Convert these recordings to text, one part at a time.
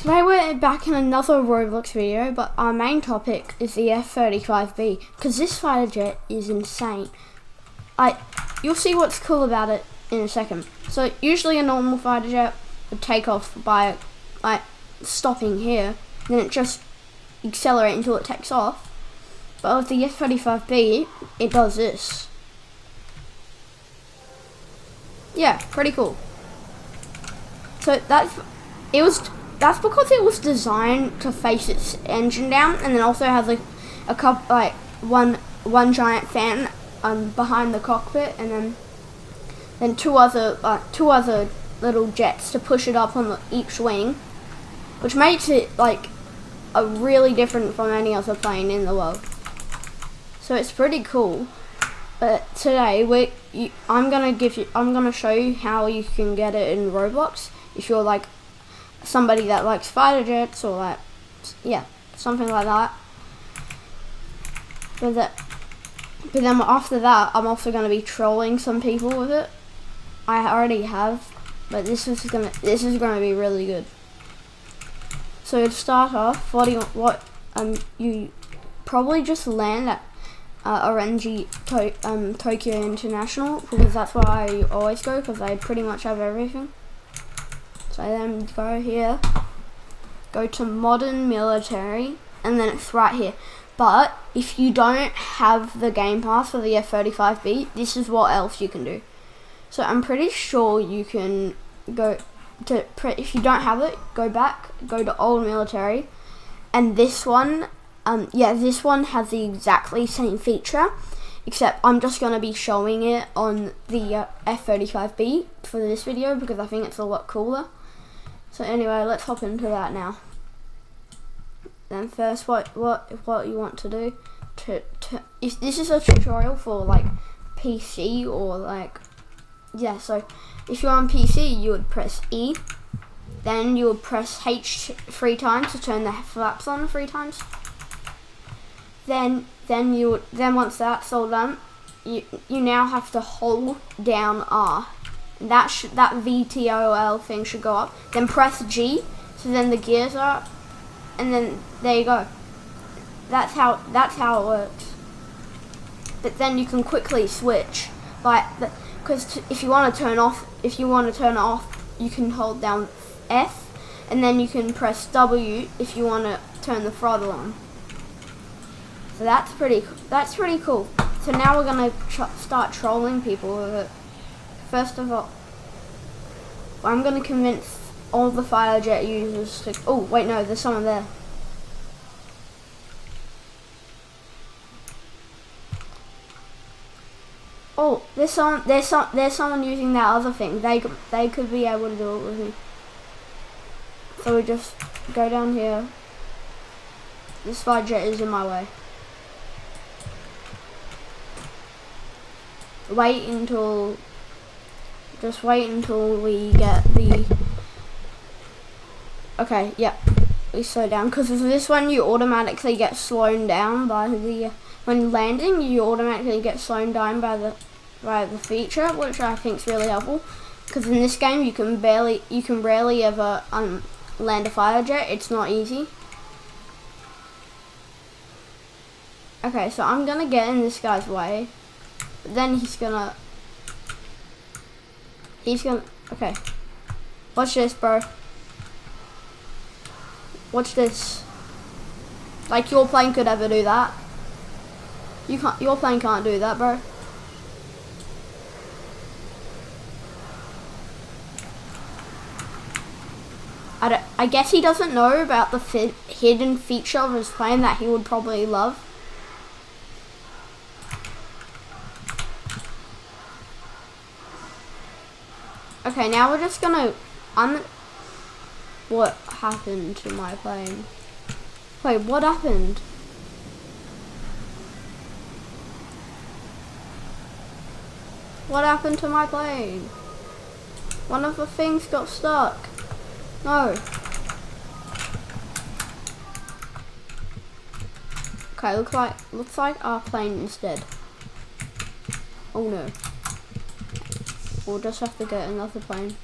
Today we're back in another Roblox video, but our main topic is the F-35B, because this fighter jet is insane. You'll see what's cool about it in a second. So usually a normal fighter jet would take off by stopping here, then it just accelerates until it takes off. But with the F-35B, it does this. Yeah, pretty cool. So that's because it was designed to face its engine down, and then also has a couple, one giant fan behind the cockpit, and then two other little jets to push it up on each wing, which makes it a really different from any other plane in the world. So it's pretty cool. But today I'm gonna show you how you can get it in Roblox if you're somebody that likes fighter jets or something like that. But then after that, I'm also going to be trolling some people with it. I already have, but this is going to be really good. So to start off, you probably just land at RNG Tokyo International, because that's where I always go, because they pretty much have everything. So then go here, go to modern military, and then it's right here. But if you don't have the game pass for the F-35B, this is what else you can do. So I'm pretty sure you can go to, if you don't have it, go back, go to old military, and this one, this one has the exactly same feature, except I'm just going to be showing it on the F-35B for this video because I think it's a lot cooler. So anyway, let's hop into that now. Then first, what you want to do if this is a tutorial for PC or so if you're on PC, you would press E, then you would press H 3 times to turn the flaps on 3 times. Then once that's all done, you now have to hold down R. That VTOL thing should go up. Then press G, so then the gears are up, and then there you go. That's how it works. But then you can quickly switch, because if you want to turn it off, you can hold down F, and then you can press W if you want to turn the throttle on. So that's pretty cool. So now we're gonna start trolling people with it. First of all, I'm going to convince all the fighter jet users to... Oh, wait, no, there's someone there. Oh, there's someone using that other thing. They could be able to do it with me. So we just go down here. This fighter jet is in my way. Just wait until we get the... Okay, yeah, we slow down, because with this one you automatically get slowed down by the... When landing, you automatically get slowed down by the feature, which I think is really helpful, because in this game you can rarely ever land a fighter jet. It's not easy. Okay, so I'm gonna get in this guy's way, but then he's gonna, okay. Watch this, bro. Watch this. Your plane could ever do that. Your plane can't do that, bro. I guess he doesn't know about the hidden feature of his plane that he would probably love. Okay, now we're just gonna... What happened to my plane? Wait, what happened? What happened to my plane? One of the things got stuck. No. Okay, looks like our plane is dead. Oh no. We'll just have to get another plane.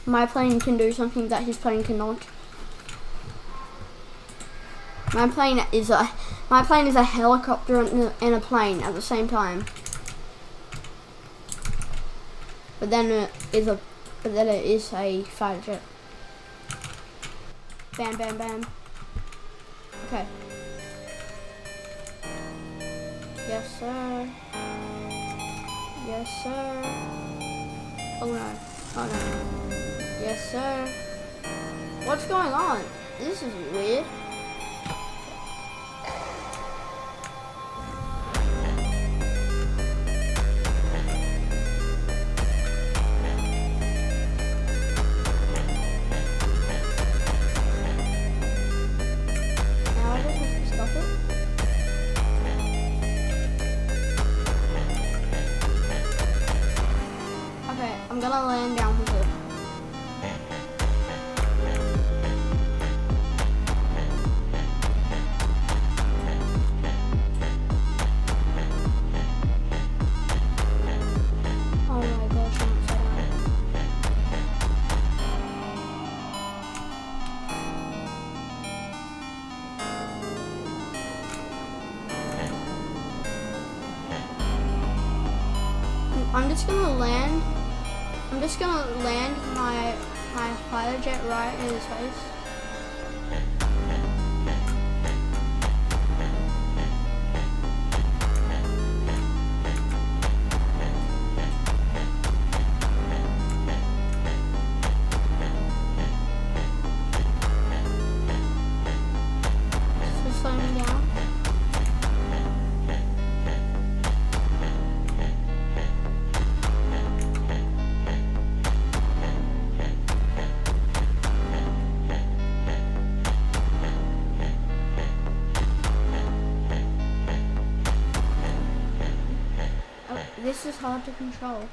my plane can do something that his plane cannot. My plane is a helicopter and a plane at the same time. But then it is a fighter jet. Bam, bam, bam. Okay. Yes, sir. Yes, sir. Oh no. Oh no. Yes, sir. What's going on? This is weird. Now I just have to stop it. Okay, I'm gonna land down with it. Oh my gosh, I'm upside down. I'm just gonna land my fighter jet right in his face. Just slow me down. Oh, this is hard to control.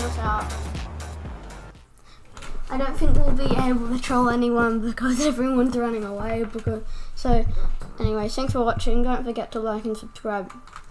us out. I don't think we'll be able to troll anyone because everyone's running away. So, anyways, thanks for watching. Don't forget to like and subscribe.